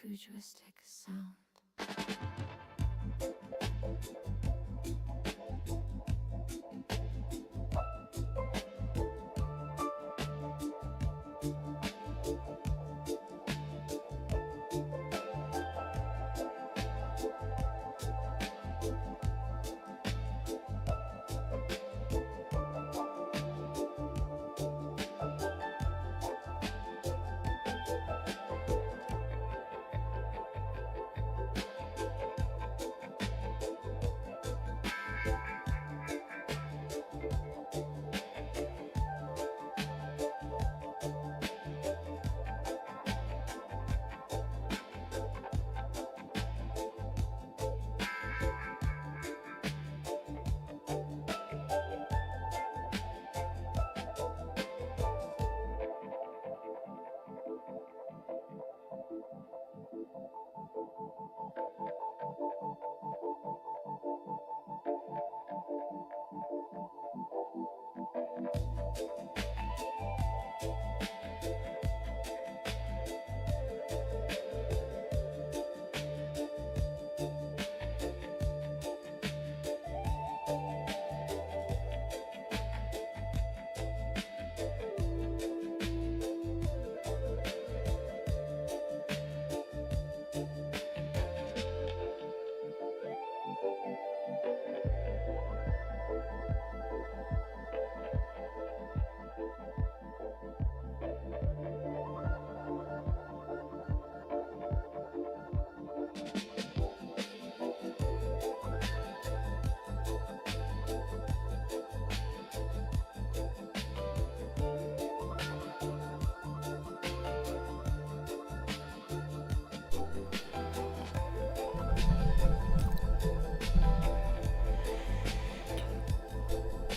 futuristic sound.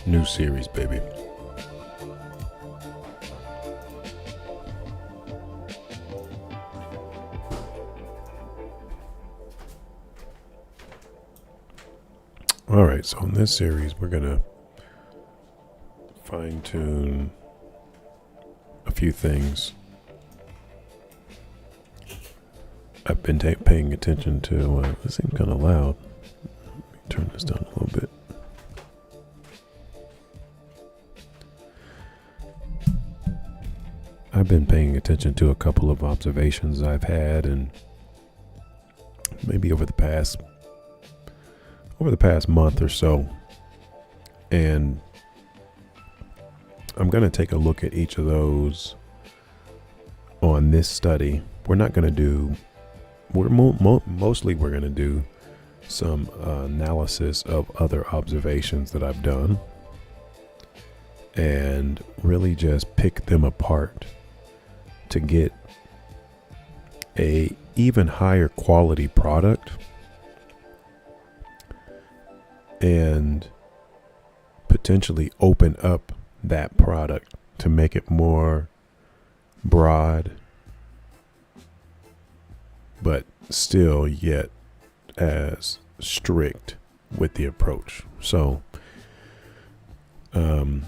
New series, baby. All right, so in this series, we're going to fine tune a few things. I've been paying attention to, this seems kind of loud. Let me turn this down a little bit. I've been paying attention to a couple of observations I've had, and maybe over the past month or so, and I'm going to take a look at each of those on this study. We're not going to do, mostly we're going to do some analysis of other observations that I've done and really just pick them apart to get a even higher quality product and potentially open up that product to make it more broad, but still yet as strict with the approach. So I'm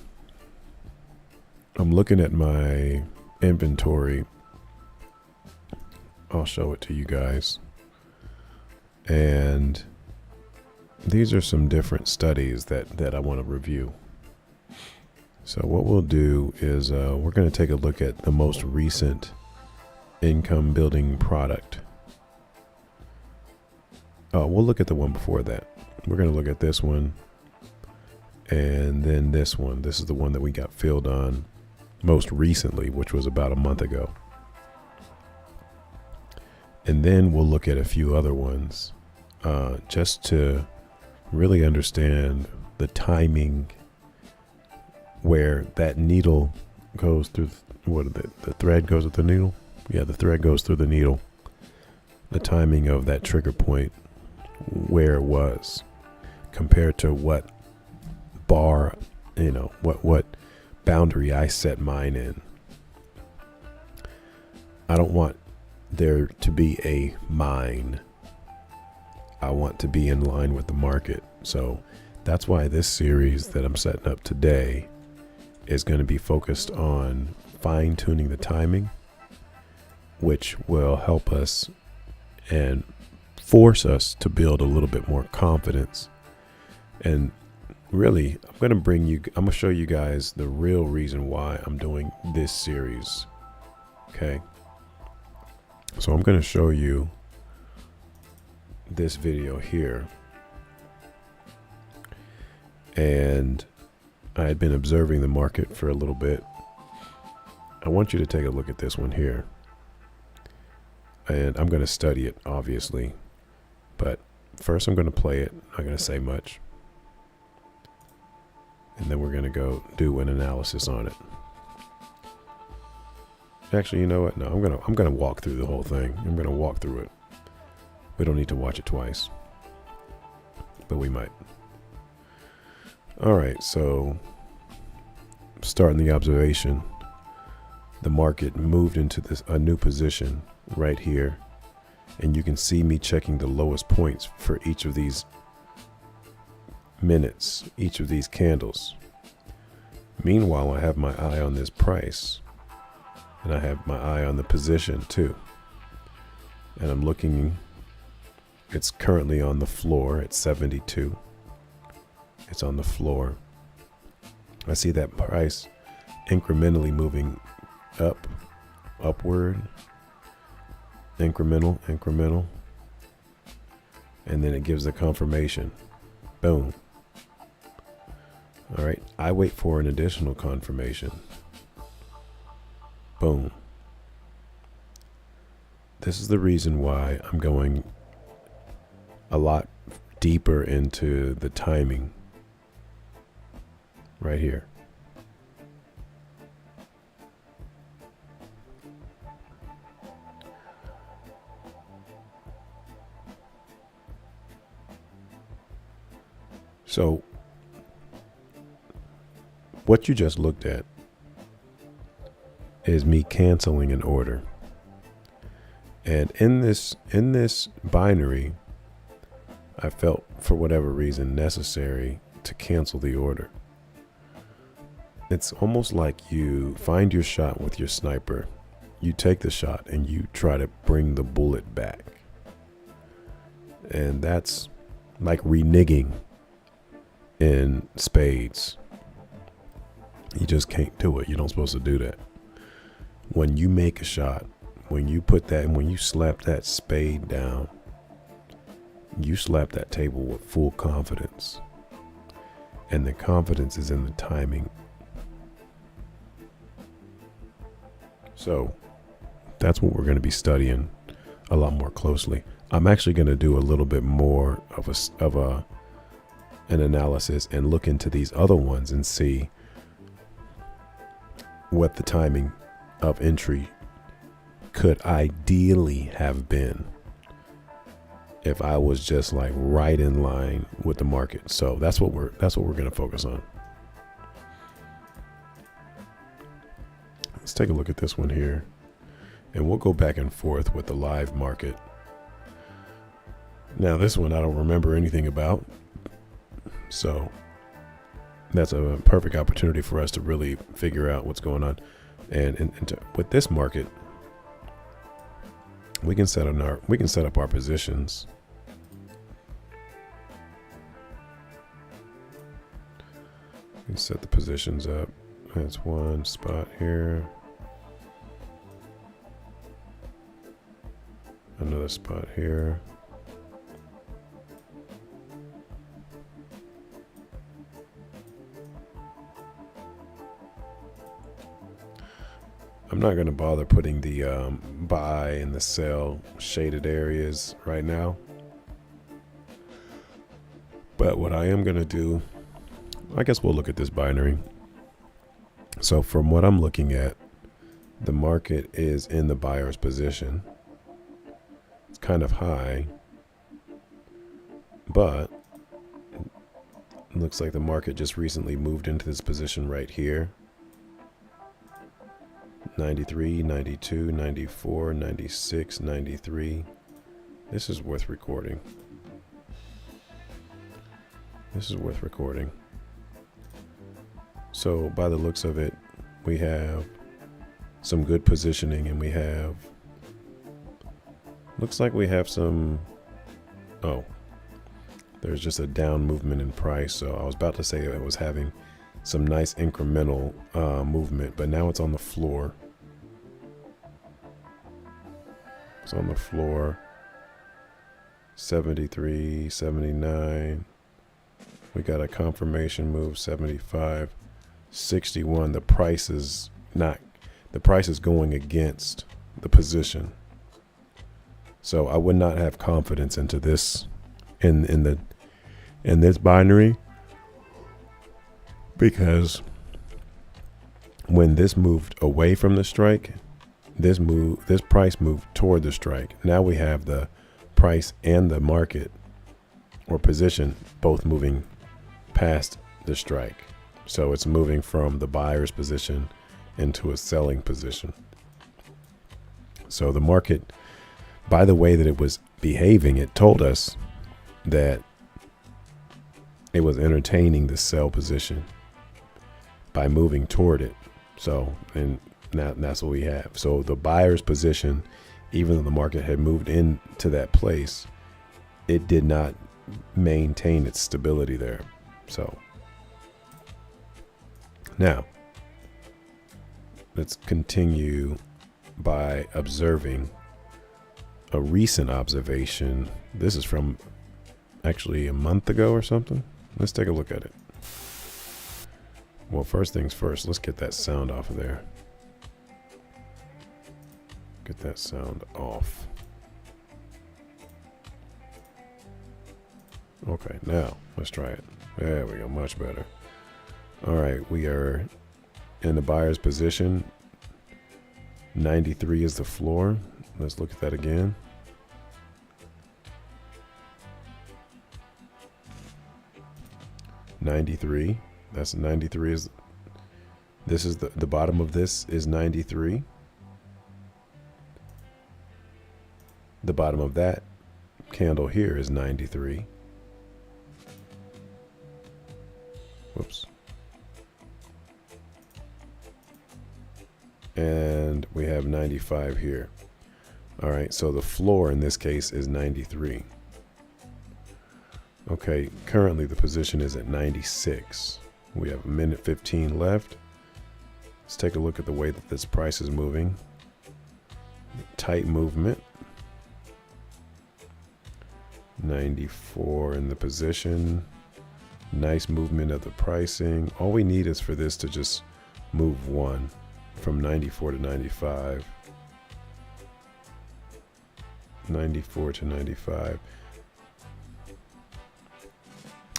looking at my inventory. I'll show it to you guys. And these are some different studies that I want to review. So what we'll do is we're going to take a look at the most recent income building product. We'll look at the one before that. We're going to look at this one and then this one. This is the one that we got filled on most recently, which was about a month ago. And then we'll look at a few other ones just to really understand the timing where that needle goes through. The thread goes with the needle? Yeah, the thread goes through the needle. The timing of that trigger point, where it was compared to what bar, what boundary I set mine in. I don't want there to be a mine. I want to be in line with the market. So that's why this series that I'm setting up today is going to be focused on fine-tuning the timing, which will help us and force us to build a little bit more confidence. And really, I'm going to show you guys the real reason why I'm doing this series. Okay. So I'm going to show you this video here. And I had been observing the market for a little bit. I want you to take a look at this one here. And I'm going to study it, obviously. But first I'm going to play it. I'm not going to say much. And then we're going to go do an analysis on it. Actually, you know what? No, I'm going to walk through the whole thing. I'm going to walk through it. We don't need to watch it twice. But we might. All right, so starting the observation, the market moved into a new position right here, and you can see me checking the lowest points for each of these minutes, each of these candles. Meanwhile, I have my eye on this price, and I have my eye on the position too. And I'm looking, it's currently on the floor at 72. It's on the floor. I see that price incrementally moving upward, incremental, and then it gives the confirmation. Boom. All right, I wait for an additional confirmation. Boom. This is the reason why I'm going a lot deeper into the timing right here. So what you just looked at is me canceling an order. And in this binary, I felt for whatever reason necessary to cancel the order. It's almost like you find your shot with your sniper. You take the shot and you try to bring the bullet back. And that's like reneging in spades. You just can't do it. You're not supposed to do that. When you make a shot, when you slap that spade down, you slap that table with full confidence. And the confidence is in the timing. So that's what we're going to be studying a lot more closely. I'm actually going to do a little bit more of an analysis and look into these other ones and see what the timing of entry could ideally have been if I was just like right in line with the market. So that's what we're going to focus on. Let's take a look at this one here, and we'll go back and forth with the live market. Now this one I don't remember anything about, so that's a perfect opportunity for us to really figure out what's going on. And with this market, we can set up our positions. We can set the positions up. That's one spot here. Another spot here. I'm not going to bother putting the buy and the sell shaded areas right now. But what I am going to do, I guess we'll look at this binary. So from what I'm looking at, the market is in the buyer's position. It's kind of high, but it looks like the market just recently moved into this position right here. 93, 92, 94, 96, 93. This is worth recording. So by the looks of it, we have some good positioning, and we have looks like we have some, oh, there's just a down movement in price. So I was about to say it was having some nice incremental movement, but now it's on the floor. It's on the floor. 73, 79. We got a confirmation move, 75, 61. The price is going against the position. So I would not have confidence into this in this binary, because when this moved away from the strike, this price moved toward the strike. Now we have the price and the market or position both moving past the strike. So it's moving from the buyer's position into a selling position. So the market, by the way that it was behaving, it told us that it was entertaining the sell position by moving toward it. So, and now that's what we have. So the buyer's position, even though the market had moved into that place, it did not maintain its stability there. So now let's continue by observing a recent observation. This is from actually a month ago or something. Let's take a look at it. Well, first things first, let's get that sound off of there. Get that sound off. Okay, now let's try it. There we go, much better. All right, we are in the buyer's position. 93 is the floor. Let's look at that again. $93. That's 93 is, this is the bottom of this is 93. The bottom of that candle here is 93. Whoops. And we have 95 here. All right, so the floor in this case is 93. Okay, currently the position is at 96. We have a minute 15 left. Let's take a look at the way that this price is moving. Tight movement. 94 in the position. Nice movement of the pricing. All we need is for this to just move one from 94 to 95. 94 to 95.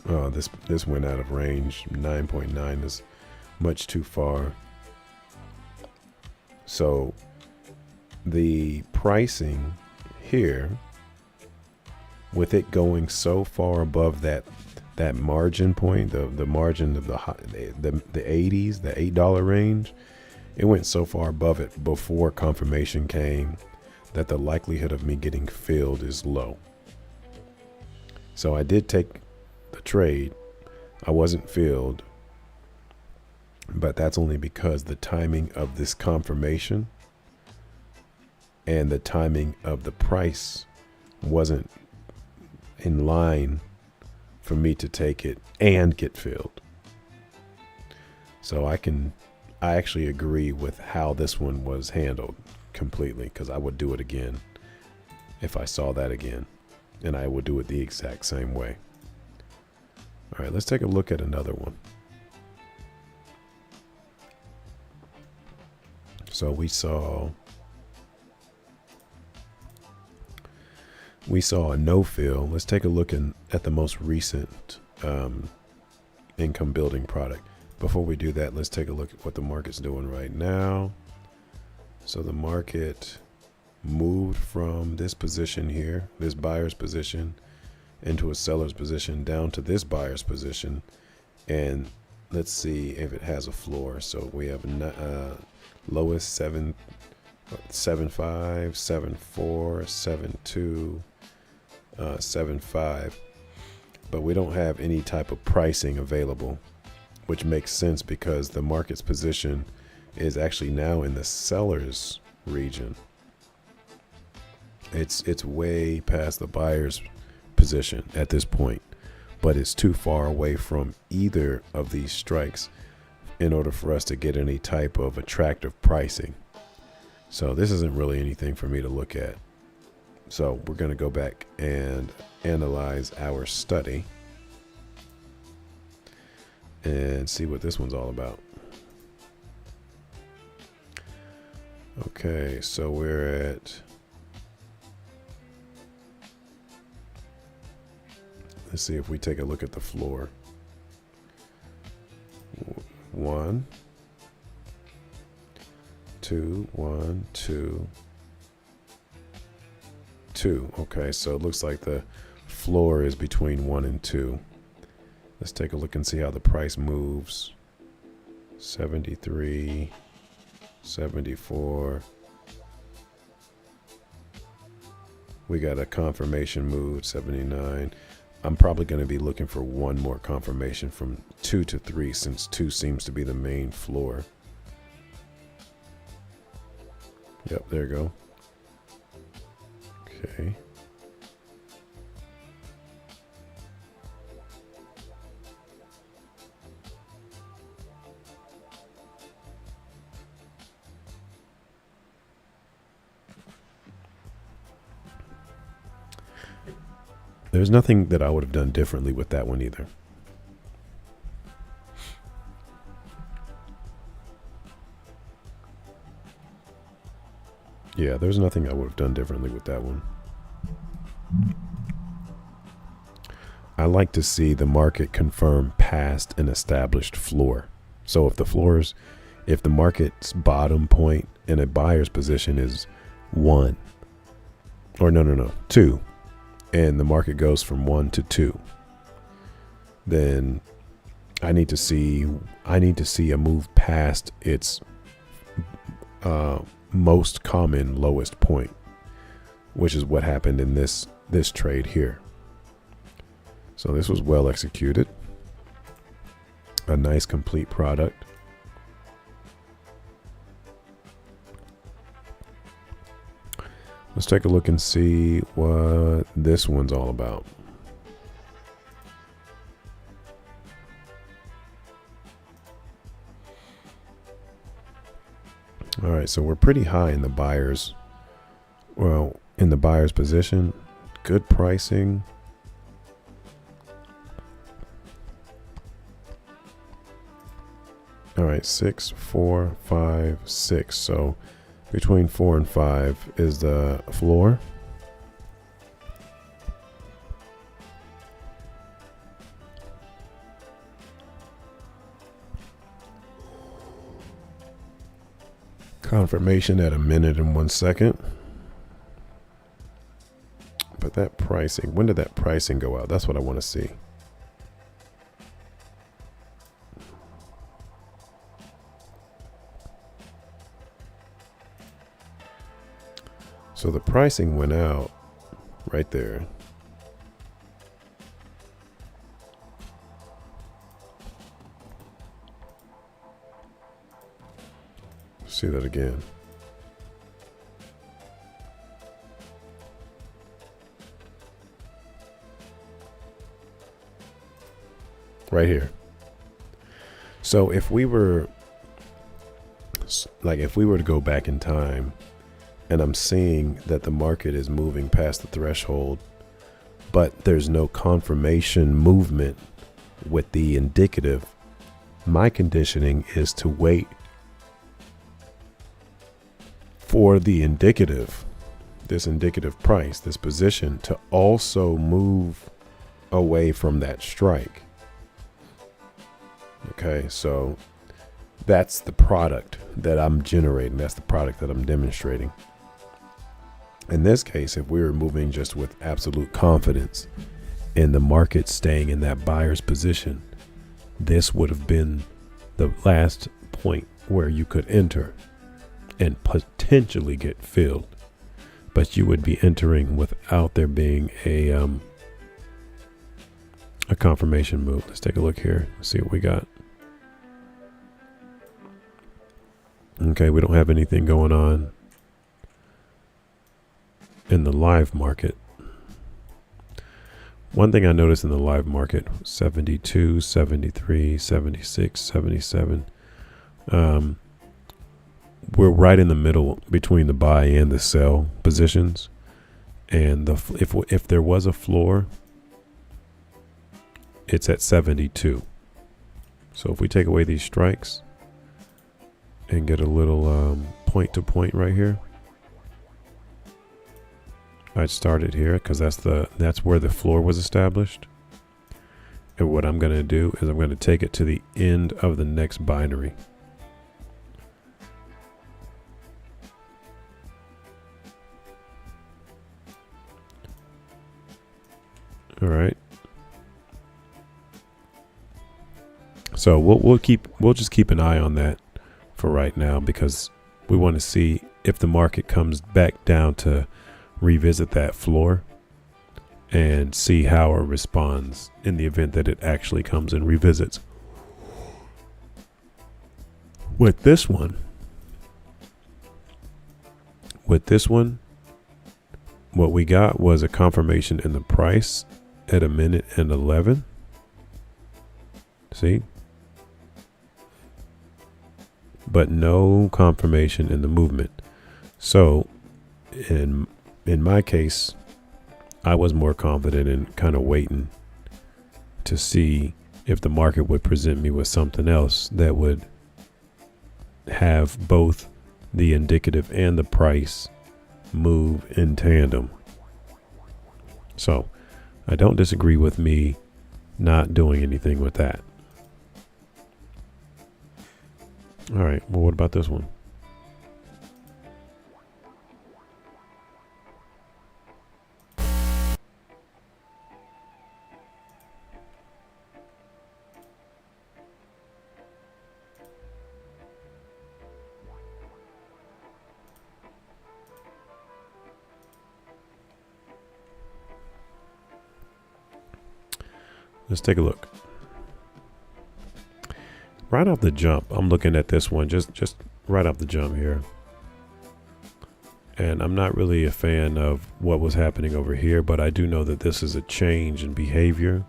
Oh, this went out of range. 9.9 is much too far. So the pricing here, with it going so far above that margin point, the margin of the 80s, the $8 range, it went so far above it before confirmation came that the likelihood of me getting filled is low. So I did take the trade. I wasn't filled, but that's only because the timing of this confirmation and the timing of the price wasn't in line for me to take it and get filled. So I actually agree with how this one was handled completely, because I would do it again if I saw that again, and I would do it the exact same way. All right, let's take a look at another one. So we saw a no fill. Let's take a look at the most recent income building product. Before we do that, let's take a look at what the market's doing right now. So the market moved from this position here, this buyer's position, into a seller's position, down to this buyer's position. And let's see if it has a floor. So we have lowest 7.5, 7.4, 7.2, 7.5, but we don't have any type of pricing available, which makes sense because the market's position is actually now in the seller's region. It's way past the buyer's position at this point, but it's too far away from either of these strikes in order for us to get any type of attractive pricing. So this isn't really anything for me to look at. So we're going to go back and analyze our study and see what this one's all about. Okay, so we're at, let's see if we take a look at the floor. 1, 2, 1, 2, 2. Okay, so it looks like the floor is between 1 and 2. Let's take a look and see how the price moves. 73, 74. We got a confirmation move, 79. I'm probably going to be looking for one more confirmation from 2 to 3, since 2 seems to be the main floor. Yep, there you go. Okay. There's nothing that I would have done differently with that one either. Yeah, there's nothing I would have done differently with that one. I like to see the market confirm past an established floor. So if the market's bottom point in a buyer's position is 1, or no, 2, and the market goes from 1 to 2, then I need to see a move past its most common lowest point, which is what happened in this trade here. So this was well executed, a nice complete product. Let's take a look and see what this one's all about. All right, so we're pretty high in the buyer's, position. Good pricing. All right, 6, 4, 5, 6. So between 4 and 5 is the floor. Confirmation at 1 minute and 1 second. But that pricing, when did that pricing go out? That's what I want to see. So the pricing went out right there. See that again. Right here. So if we were to go back in time, and I'm seeing that the market is moving past the threshold, but there's no confirmation movement with the indicative, my conditioning is to wait for the indicative, this indicative price, this position, to also move away from that strike. Okay, so that's the product that I'm generating. That's the product that I'm demonstrating. In this case, if we were moving just with absolute confidence in the market staying in that buyer's position, this would have been the last point where you could enter and potentially get filled, but you would be entering without there being a confirmation move. Let's take a look here, see what we got. Okay, we don't have anything going on in the live market. One thing I noticed in the live market, 72, 73, 76, 77. We're right in the middle between the buy and the sell positions. And if there was a floor, it's at 72. So if we take away these strikes and get a little point to point right here, I'd start it here because that's where the floor was established. And what I'm going to do is I'm going to take it to the end of the next binary. All right. So we'll just keep an eye on that for right now, because we want to see if the market comes back down to revisit that floor and see how it responds in the event that it actually comes and revisits. With this one, what we got was a confirmation in the price at 1:11. See? But no confirmation in the movement. So in my case, I was more confident in kind of waiting to see if the market would present me with something else that would have both the indicative and the price move in tandem. So I don't disagree with me not doing anything with that. All right, well, what about this one? Let's take a look. Right off the jump, I'm looking at this one just right off the jump here. And I'm not really a fan of what was happening over here, but I do know that this is a change in behavior.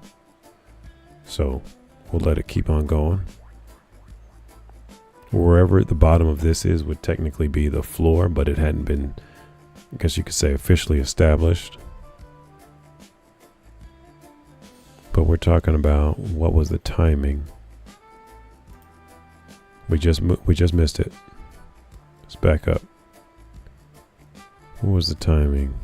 So we'll let it keep on going. Wherever at the bottom of this is would technically be the floor, but it hadn't been, I guess you could say, officially established. But we're talking about what was the timing. We just missed it. Let's back up. What was the timing?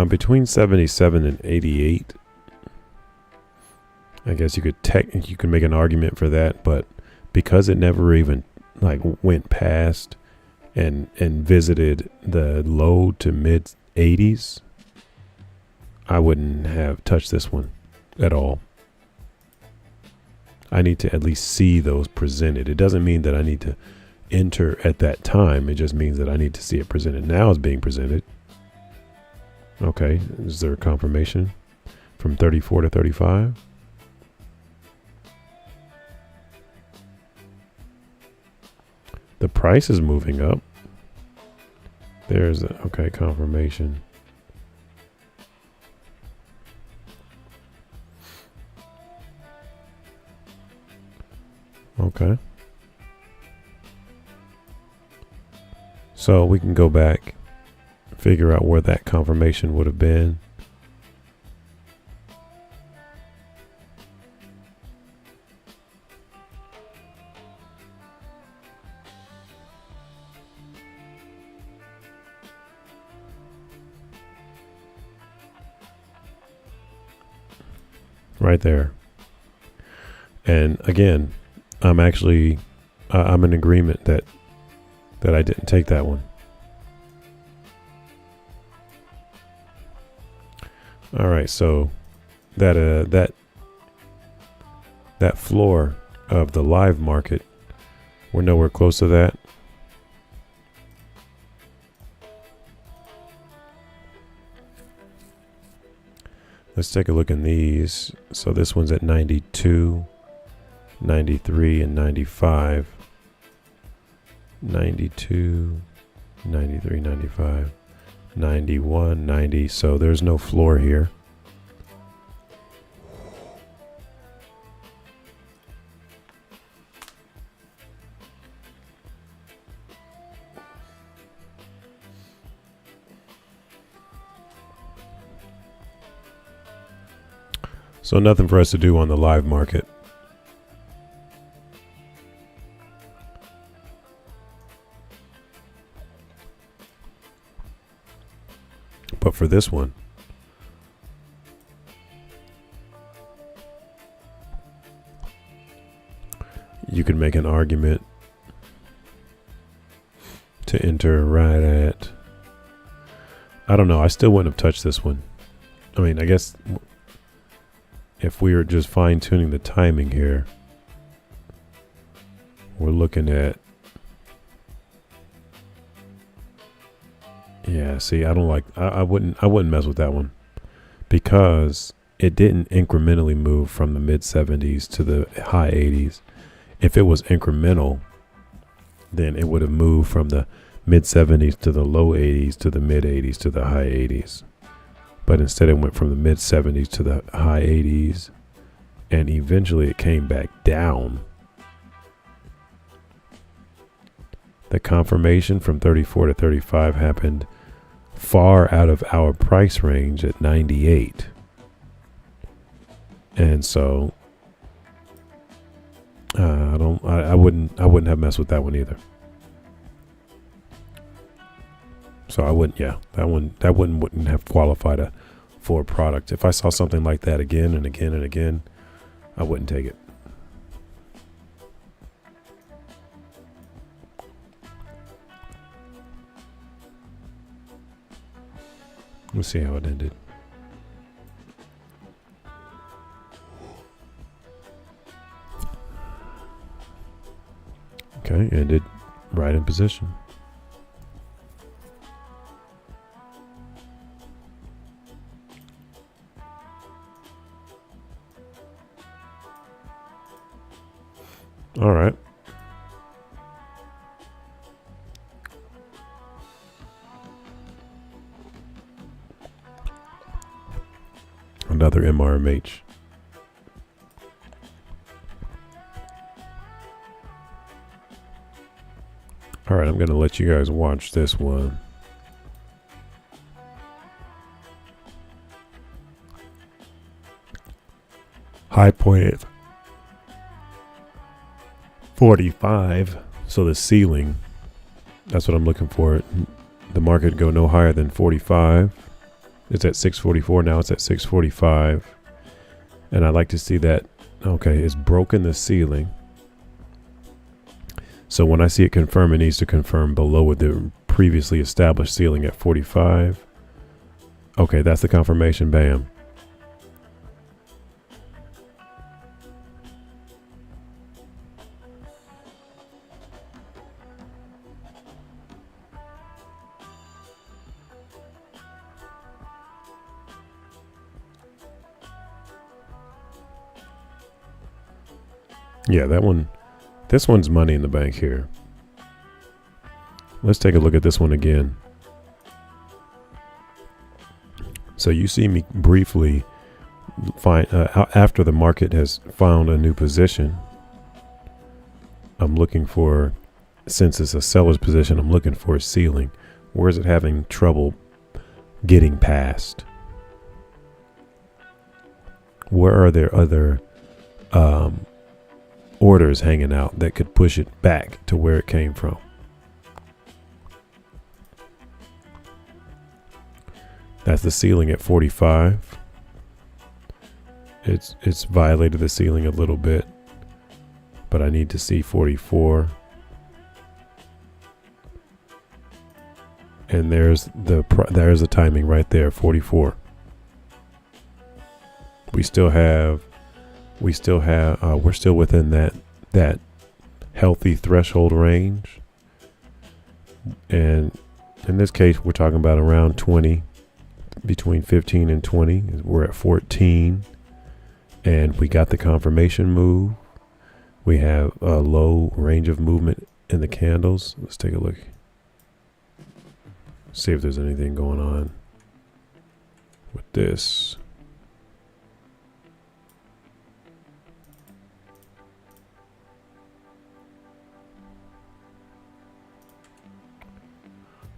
Between 77 and 88. I guess you could make an argument for that, but because it never even went past and visited the low to mid 80s, I wouldn't have touched this one at all. I need to at least see those presented. It doesn't mean that I need to enter at that time. It just means that I need to see it presented. Now it's being presented. Okay, is there a confirmation from 34 to 35? The price is moving up. There's a, okay, confirmation. Okay. So we can go back, figure out where that confirmation would have been. Right there. And again, I'm actually, I'm in agreement that I didn't take that one. All right, so that floor of the live market, we're nowhere close to that. Let's take a look in these. So this one's at 92. 93 and 95. 92, 93, 95, 91, 90. So there's no floor here. So nothing for us to do on the live market. But for this one, you can make an argument to enter right at, I don't know, I still wouldn't have touched this one. I mean, I guess if we were just fine tuning the timing here, we're looking at, yeah, see, I don't like, I wouldn't mess with that one because it didn't incrementally move from the mid 70s to the high 80s. If it was incremental, then it would have moved from the mid 70s to the low 80s to the mid 80s to the high 80s. But instead it went from the mid 70s to the high 80s, and eventually it came back down. The confirmation from 34 to 35 happened far out of our price range at 98. And so I wouldn't have messed with that one either. So I wouldn't, yeah, that one wouldn't have qualified for a product. If I saw something like that again and again and again, I wouldn't take it. We'll see how it ended. Okay, ended right in position. All right. Another MRMH. All right, I'm going to let you guys watch this one. High point at 45. So the ceiling, that's what I'm looking for. The market go no higher than 45. It's at 644 now. It's at 645. And I'd like to see that, okay, it's broken the ceiling. So when I see it confirm, it needs to confirm below the previously established ceiling at 45. Okay, that's the confirmation. Bam. Yeah, that one, this one's money in the bank here. Let's take a look at this one again. So you see me briefly find, after the market has found a new position, I'm looking for, since it's a seller's position, I'm looking for a ceiling. Where is it having trouble getting past? Where are there other orders hanging out that could push it back to where it came from? That's the ceiling at 45. It's violated the ceiling a little bit, but I need to see 44. And there's the timing right there, 44. We're still within that healthy threshold range. And in this case, we're talking about around 20, between 15 and 20. We're at 14, and we got the confirmation move. We have a low range of movement in the candles. Let's take a look. See if there's anything going on with this.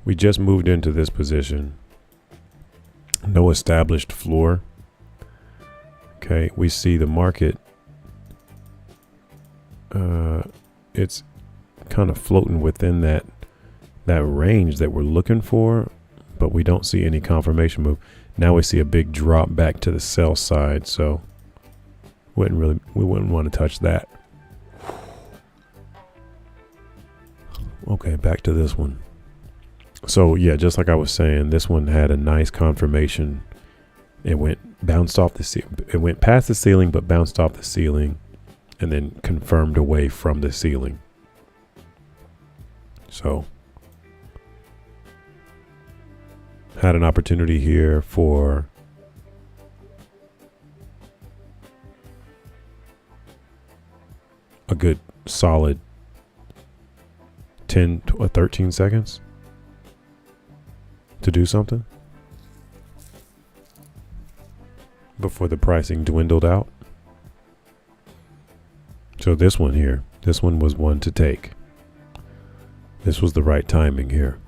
We just moved into this position. No established floor. Okay, we see the market. It's kind of floating within that range that we're looking for, but we don't see any confirmation move. Now we see a big drop back to the sell side, so we wouldn't want to touch that. Okay, back to this one. So yeah, just like I was saying, this one had a nice confirmation. It bounced off the ceiling. It went past the ceiling, but bounced off the ceiling, and then confirmed away from the ceiling. So had an opportunity here for a good solid 10 or 13 seconds to do something before the pricing dwindled out. So this one here, this one was one to take. This was the right timing here.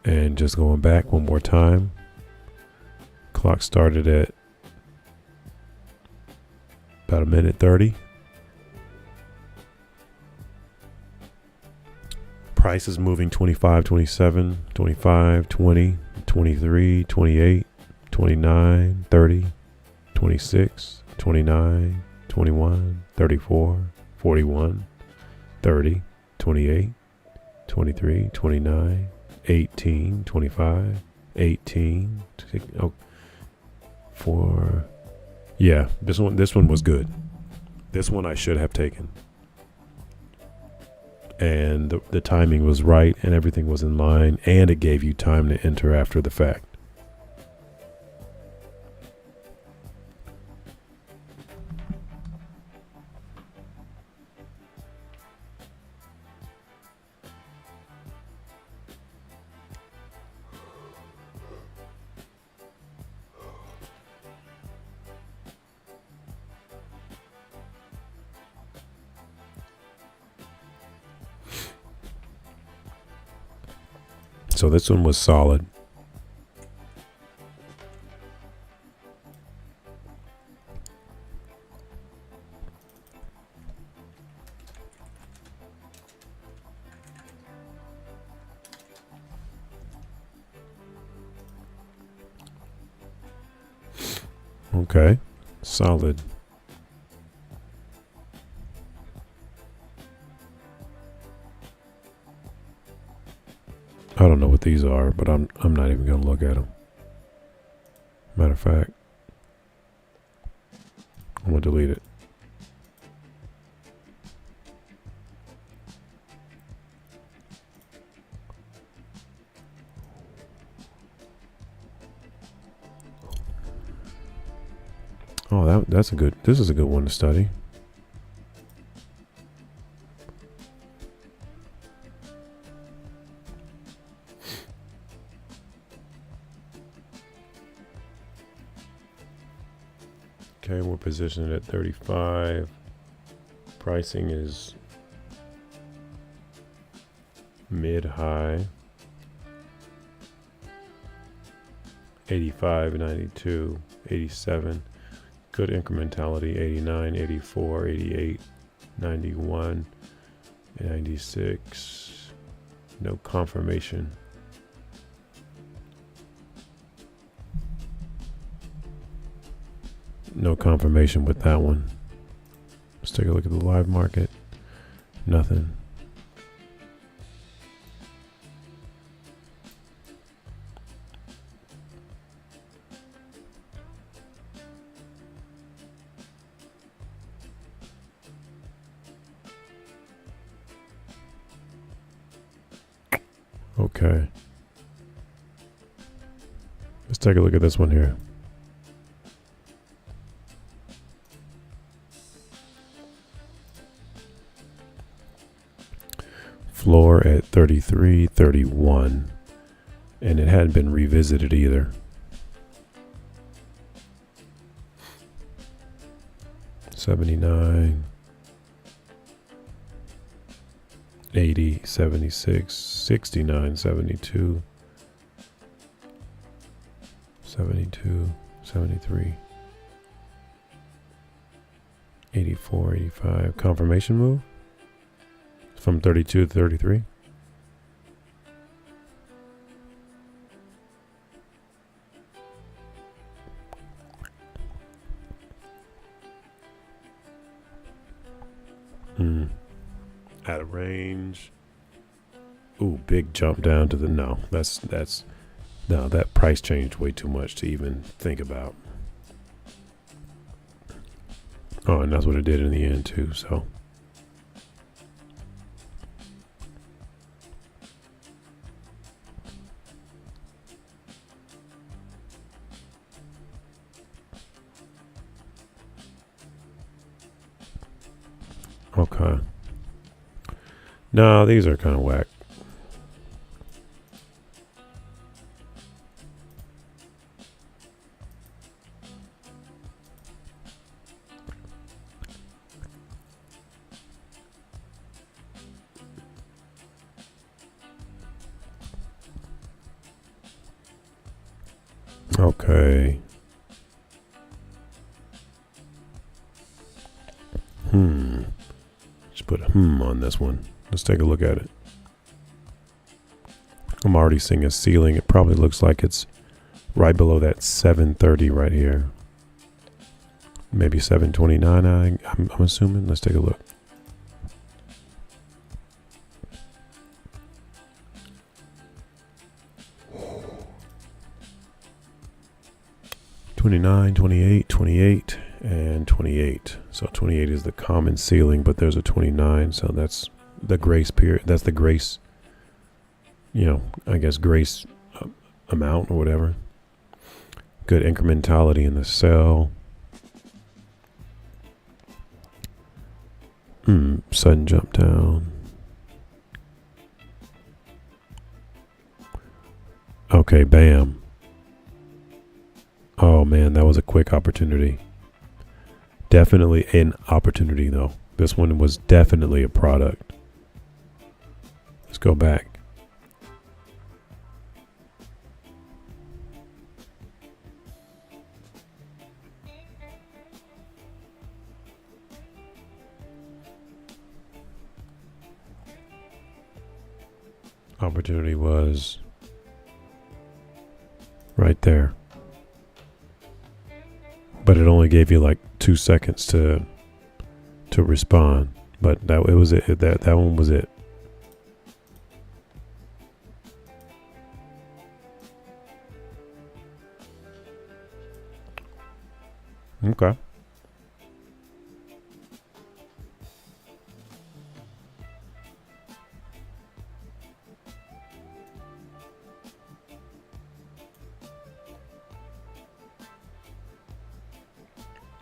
And just going back one more time, clock started at about 1:30. Price is moving 25, 27, 25, 20, 23, 28, 29, 30, 26, 29, 21, 34, 41, 30, 28, 23, 29, 18, 25, 18, 4. Yeah, this one was good. This one I should have taken. And the timing was right and everything was in line, and it gave you time to enter after the fact. So this one was solid. Okay, solid. I don't know what these are, but I'm not even gonna look at them. Matter of fact, I'm gonna delete it. Oh, this is a good one to study. Okay, we're positioned at 35. Pricing is mid-high. 85, 92, 87. Good incrementality, 89, 84, 88, 91, 96. No confirmation. No confirmation with that one. Let's take a look at the live market. Nothing. Okay. Let's take a look at this one here. floor at 33.31, and it hadn't been revisited either. $79, $80, $76, $69, $72, $72, $73, $84, $85. Confirmation move from 32 to 33. Out of range. Ooh, big jump down to the no. No, that price changed way too much to even think about. Oh, and that's what it did in the end too, so. Okay. No, these are kind of whack. Okay. Just put on this one. Let's take a look at it. I'm already seeing a ceiling. It probably looks like it's right below that 730 right here. Maybe 729, I'm assuming. Let's take a look. $29, $28, $28, and $28. So 28 is the common ceiling, but there's a 29. So that's the grace period. That's the grace, I guess grace amount or whatever. Good incrementality in the sell. Sudden jump down. Okay, bam. Oh man, that was a quick opportunity. Definitely an opportunity though. This one was definitely a product. Let's go back. Opportunity was right there. But it only gave you like 2 seconds to respond. But that it was it. That one was it. Okay.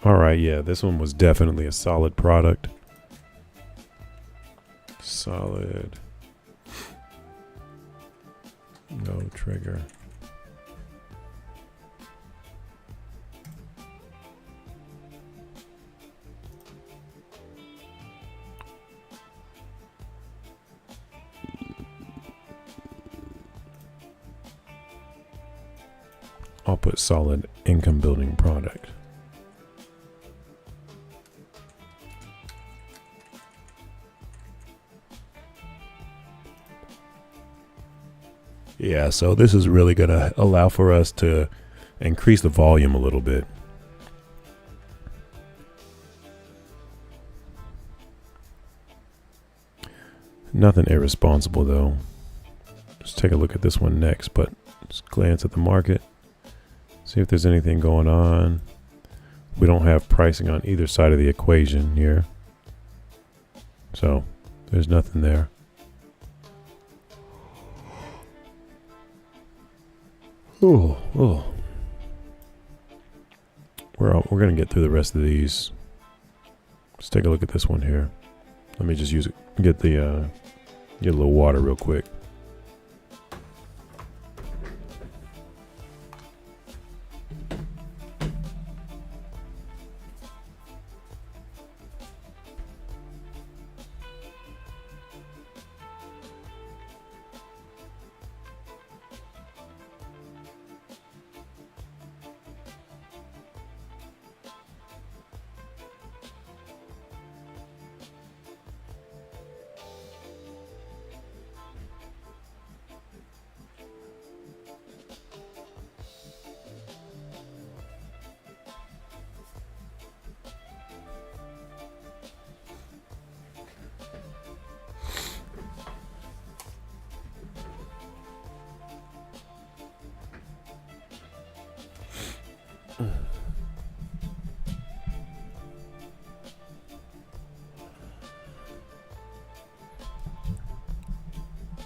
All right, yeah, this one was definitely a solid product. Solid. No trigger. I'll put solid income building product. Yeah, so this is really going to allow for us to increase the volume a little bit. Nothing irresponsible though. Let's take a look at this one next, but just glance at the market. See if there's anything going on. We don't have pricing on either side of the equation here. So there's nothing there. Oh. We're going to get through the rest of these. Let's take a look at this one here. Let me just get the Get a little water real quick.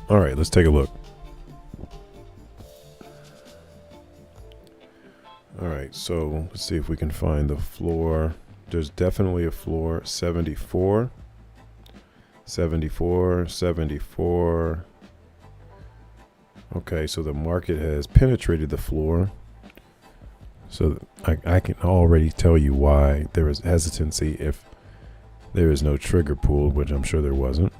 All right, let's take a look. All right, so let's see if we can find the floor. There's definitely a floor. 74, 74, 74. Okay, so the market has penetrated the floor. So I can already tell you why there is hesitancy if there is no trigger pull, which I'm sure there wasn't.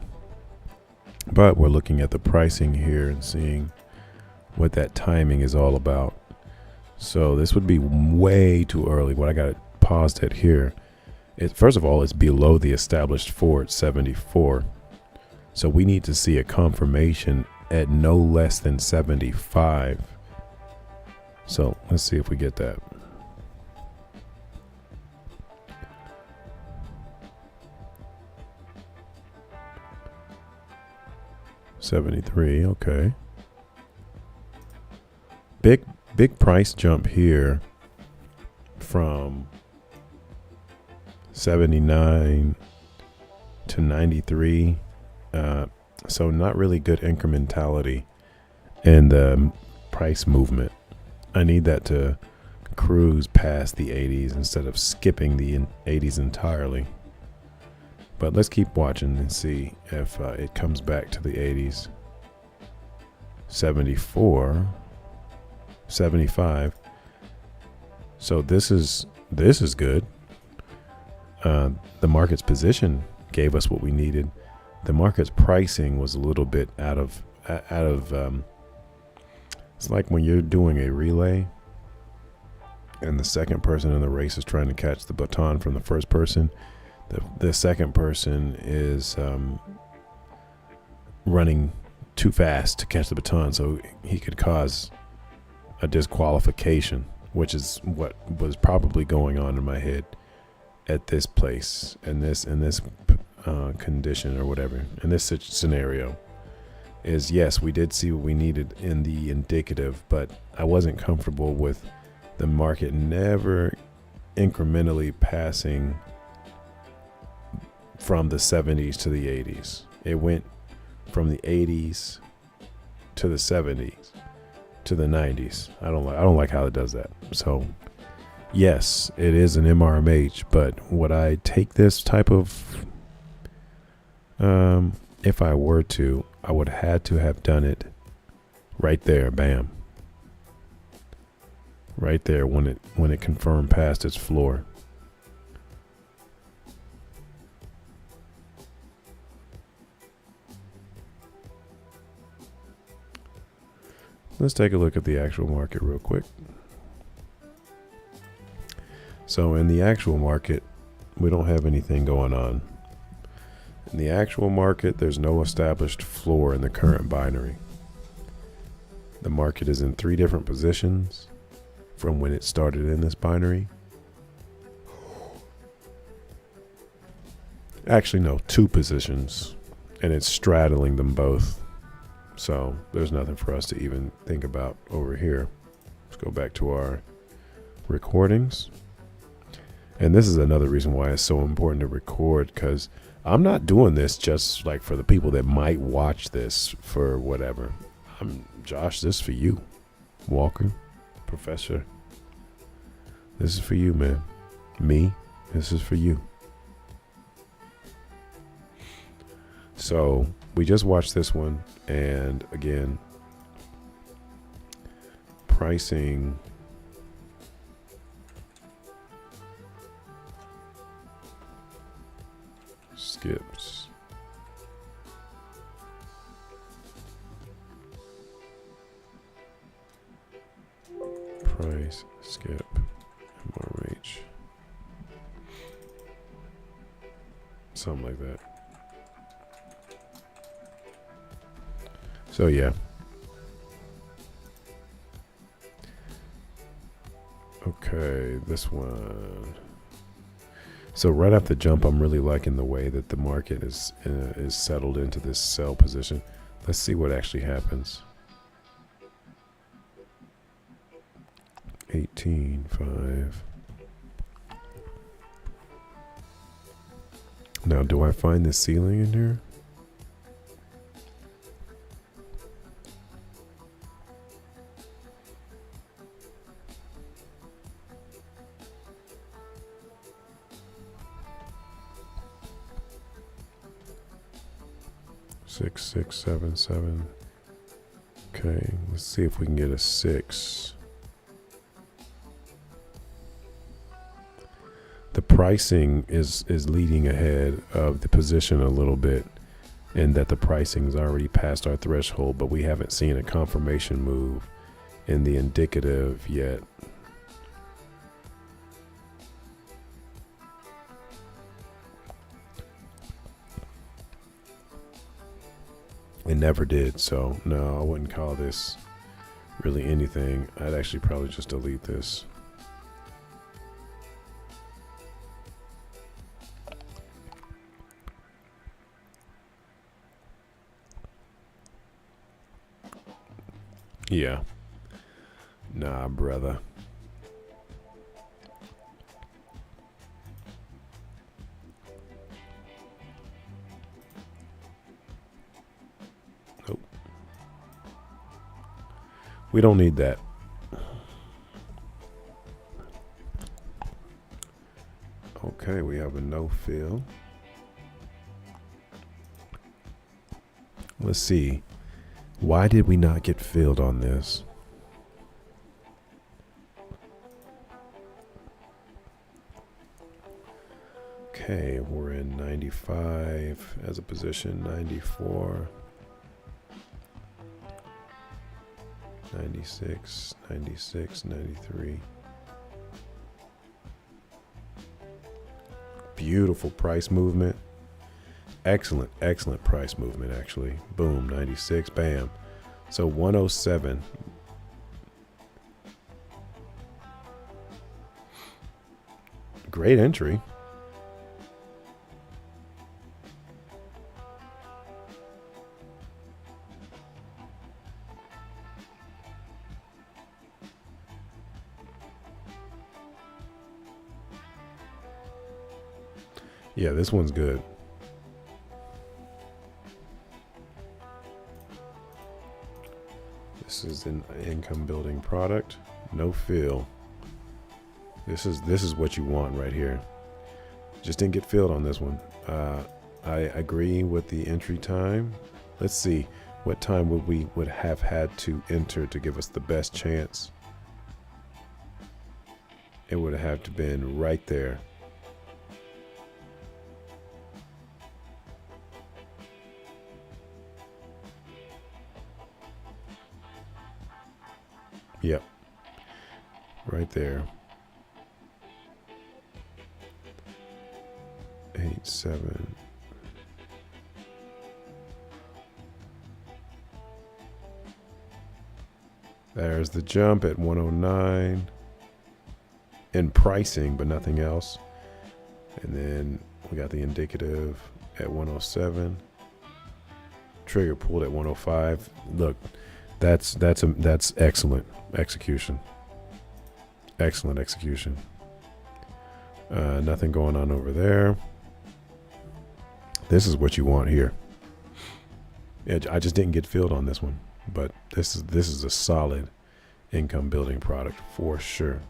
But we're looking at the pricing here and seeing what that timing is all about. So this would be way too early. What I got it paused at here, first of all, it's below the established 4 at 74. So we need to see a confirmation at no less than 75. So let's see if we get that. $73, okay. Big price jump here from 79 to 93. So not really good incrementality in the price movement. I need that to cruise past the 80s instead of skipping the 80s entirely. But let's keep watching and see if it comes back to the 80s. 74, 75. So this is good. The market's position gave us what we needed. The market's pricing was a little bit out of it's like when you're doing a relay and the second person in the race is trying to catch the baton from the first person. The second person is running too fast to catch the baton, so he could cause a disqualification, which is what was probably going on in my head at this place, in this condition or whatever, in this scenario. Is yes, we did see what we needed in the indicative, but I wasn't comfortable with the market never incrementally passing from the 70s to the 80s. It went from the 80s to the 70s to the 90s. I don't like how it does that. So yes, it is an MRMH, but would I take this type of if I were to, I would have had to have done it right there, bam. Right there when it confirmed past its floor. Let's take a look at the actual market real quick. So in the actual market, we don't have anything going on. In the actual market, there's no established floor in the current binary. The market is in 3 different positions from when it started in this binary. Actually, no, 2 positions, and it's straddling them both. So there's nothing for us to even think about over here. Let's go back to our recordings. And this is another reason why it's so important to record, because I'm not doing this just like for the people that might watch this for whatever. Josh, this is for you. Walker, Professor, this is for you, man. Me, this is for you. So we just watched this one, and again, pricing skips. Price skip MRH. Something like that. So yeah. Okay, this one. So right off the jump, I'm really liking the way that the market is settled into this sell position. Let's see what actually happens. 18.5. Now, do I find the ceiling in here? Six, 6, 7, 7. Okay, let's see if we can get a 6. The pricing is leading ahead of the position a little bit, in that the pricing is already past our threshold, but we haven't seen a confirmation move in the indicative yet. It never did, so no, I wouldn't call this really anything. I'd actually probably just delete this. Yeah. Nah, brother. Nope. We don't need that. Okay, we have a no fill. Let's see. Why did we not get filled on this? Okay, we're in 95 as a position, 94, 96, 96, 93. Beautiful price movement. Excellent, excellent price movement, actually. Boom, 96, bam. So 107. Great entry. Yeah, this one's good. This is an income building product. No fill. This is what you want right here. Just didn't get filled on this one. I agree with the entry time. Let's see, what time would have had to enter to give us the best chance? It would have to been right there. Yep. Right there. 8, 7. There's the jump at 109 in pricing, but nothing else. And then we got the indicative at 107. Trigger pulled at 105. Look, that's excellent execution. Excellent execution. Nothing going on over there. This is what you want here. Yeah, I just didn't get filled on this one, but this is a solid income building product for sure.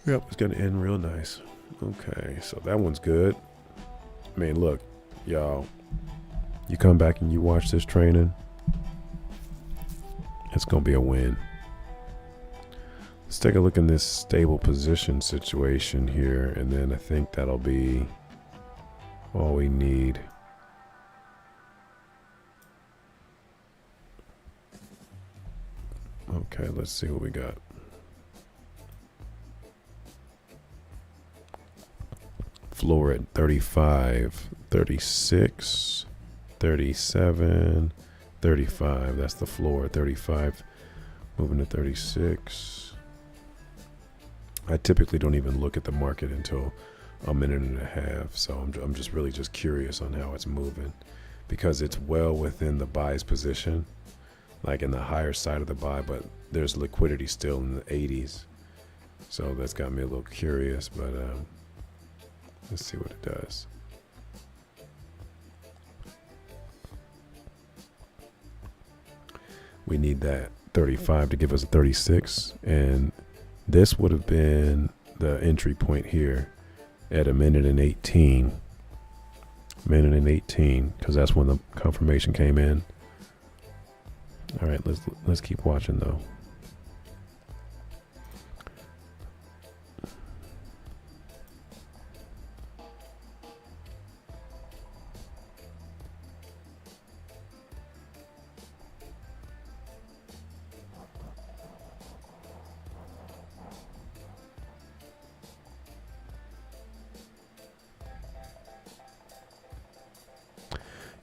Yep, it's going to end real nice. Okay, so that one's good. I mean, look, y'all, you come back and you watch this training, it's going to be a win. Let's take a look in this stable position situation here, and then I think that'll be all we need. Okay, let's see what we got. Floor at 35, 36, 37, 35. That's the floor. 35, moving to 36. I typically don't even look at the market until a minute and a half. So I'm just really just curious on how it's moving, because it's well within the buy's position, like in the higher side of the buy, but there's liquidity still in the 80s. So that's got me a little curious, but let's see what it does. We need that 35 to give us a 36, and this would have been the entry point here at a minute and 18. Minute and 18, because that's when the confirmation came in. All right, let's keep watching though.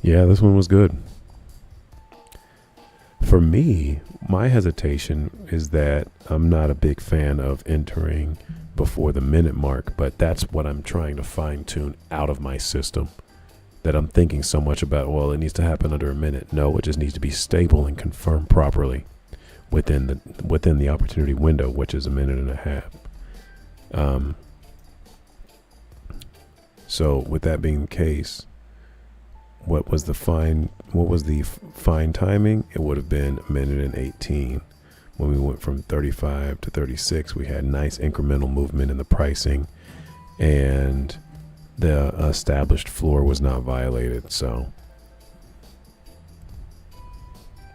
Yeah, this one was good. For me, my hesitation is that I'm not a big fan of entering before the minute mark, but that's what I'm trying to fine tune out of my system. That I'm thinking so much about, well, it needs to happen under a minute. No, it just needs to be stable and confirmed properly within the opportunity window, which is a minute and a half. So with that being the case, what was the fine timing? It would have been a minute and 18. When we went from 35 to 36, we had nice incremental movement in the pricing, and the established floor was not violated. So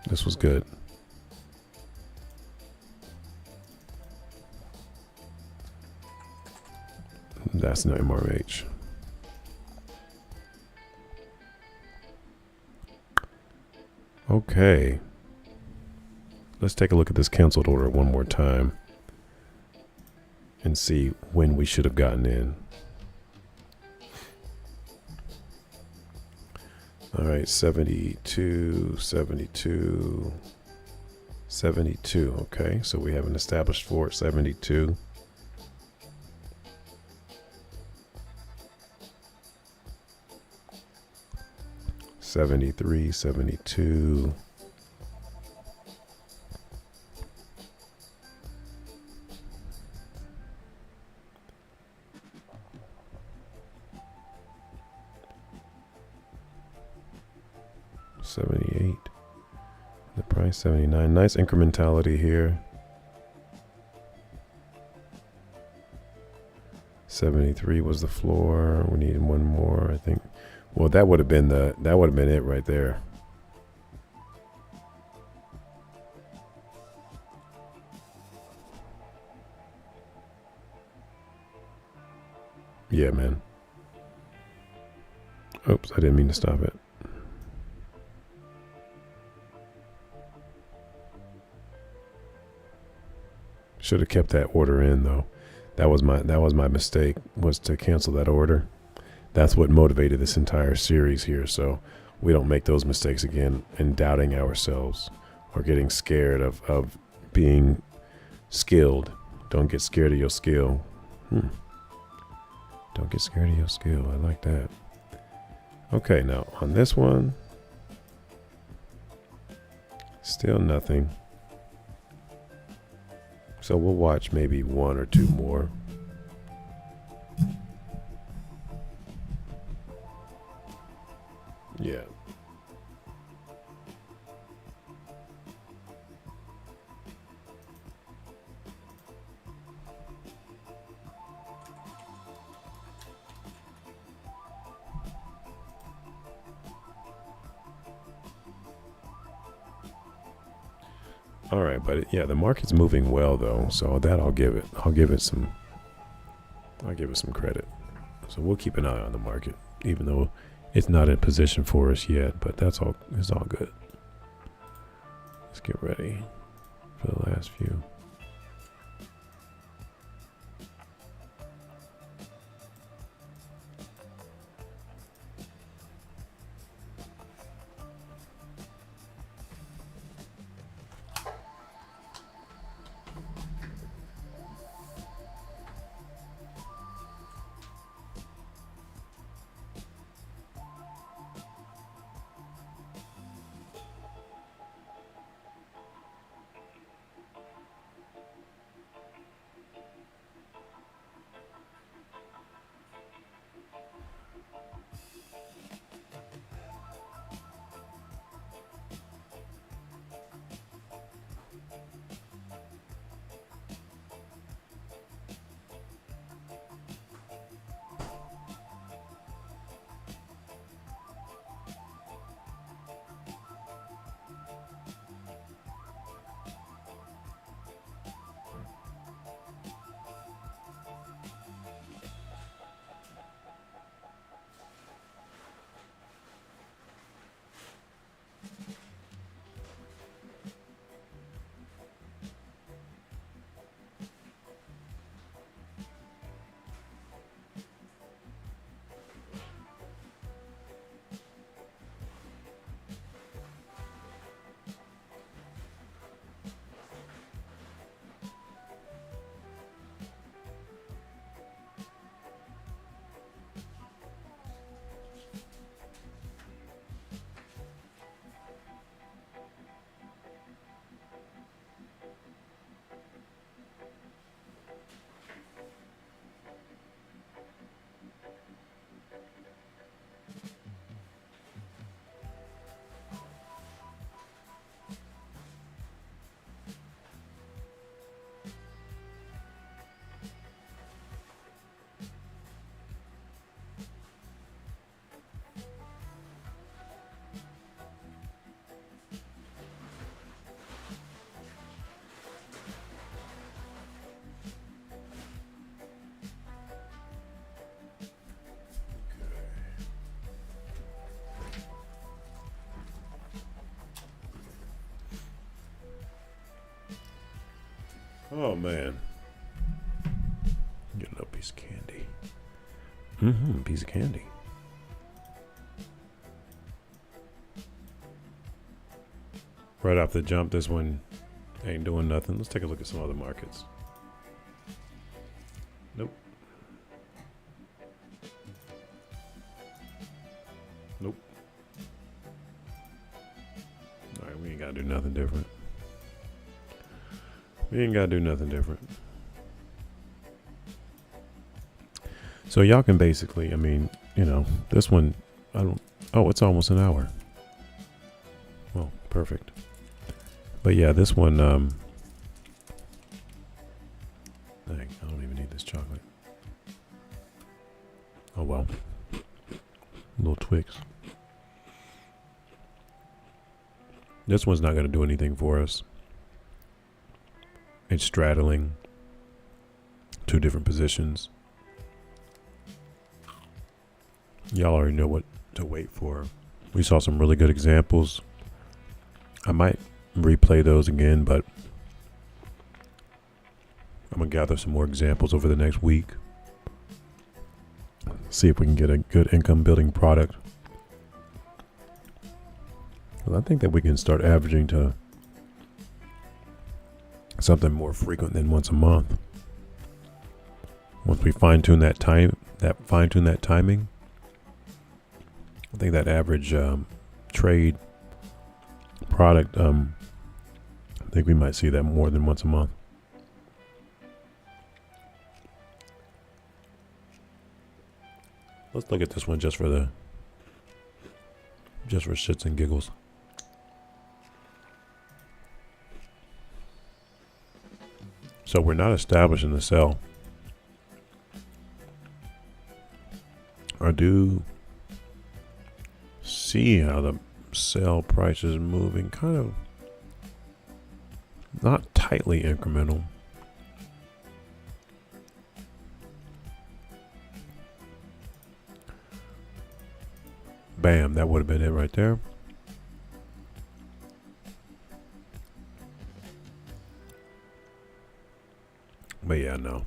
this was good. That's no MRH. Okay, let's take a look at this canceled order one more time and see when we should have gotten in. All right, 72, 72, 72. Okay, so we have an established floor at 72. $73, $72. $78. The price $79. Nice incrementality here. 73 was the floor. We needed one more, I think. Well, that would have been it right there. Yeah, man. Oops, I didn't mean to stop it. Should have kept that order in though. That was my mistake, was to cancel that order. That's what motivated this entire series here, so we don't make those mistakes again and doubting ourselves or getting scared of being skilled. Don't get scared of your skill. Don't get scared of your skill. I like that. Okay, now on this one, still nothing. So we'll watch maybe one or two more. Yeah. All right, but yeah, the market's moving well though, so that I'll give it some credit. So we'll keep an eye on the market, even though it's not in position for us yet, but it's all good. Let's get ready for the last few. Oh man, get a little piece of candy. Piece of candy. Right off the jump, this one ain't doing nothing. Let's take a look at some other markets. Nope. Nope. All right, we ain't gotta do nothing different. We ain't gotta do nothing different. So y'all can basically, I mean, you know, this one, it's almost an hour. Well, perfect. But yeah, this one, dang, I don't even need this chocolate. Oh well. Little Twix. This one's not gonna do anything for us. It's straddling two different positions. Y'all already know what to wait for. We saw some really good examples. I might replay those again, but I'm gonna gather some more examples over the next week. See if we can get a good income building product. Well, I think that we can start averaging to something more frequent than once a month. Once we fine-tune that timing, I think that average trade product, I think we might see that more than once a month. Let's look at this one just for shits and giggles. So we're not establishing the sell. I do see how the sell price is moving kind of not tightly incremental. Bam, that would have been it right there. But yeah, no.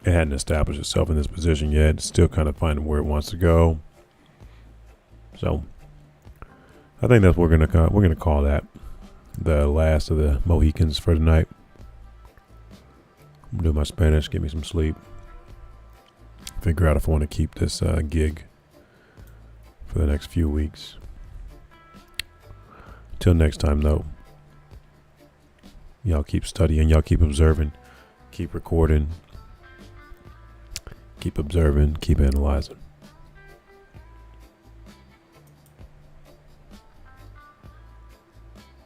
It hadn't established itself in this position yet. It's still kind of finding where it wants to go. So I think that's what we're gonna call that the last of the Mohicans for tonight. I'm gonna do my Spanish, get me some sleep. Figure out if I want to keep this gig for the next few weeks. Till next time, though. Y'all keep studying, y'all keep observing, keep recording, keep observing, keep analyzing.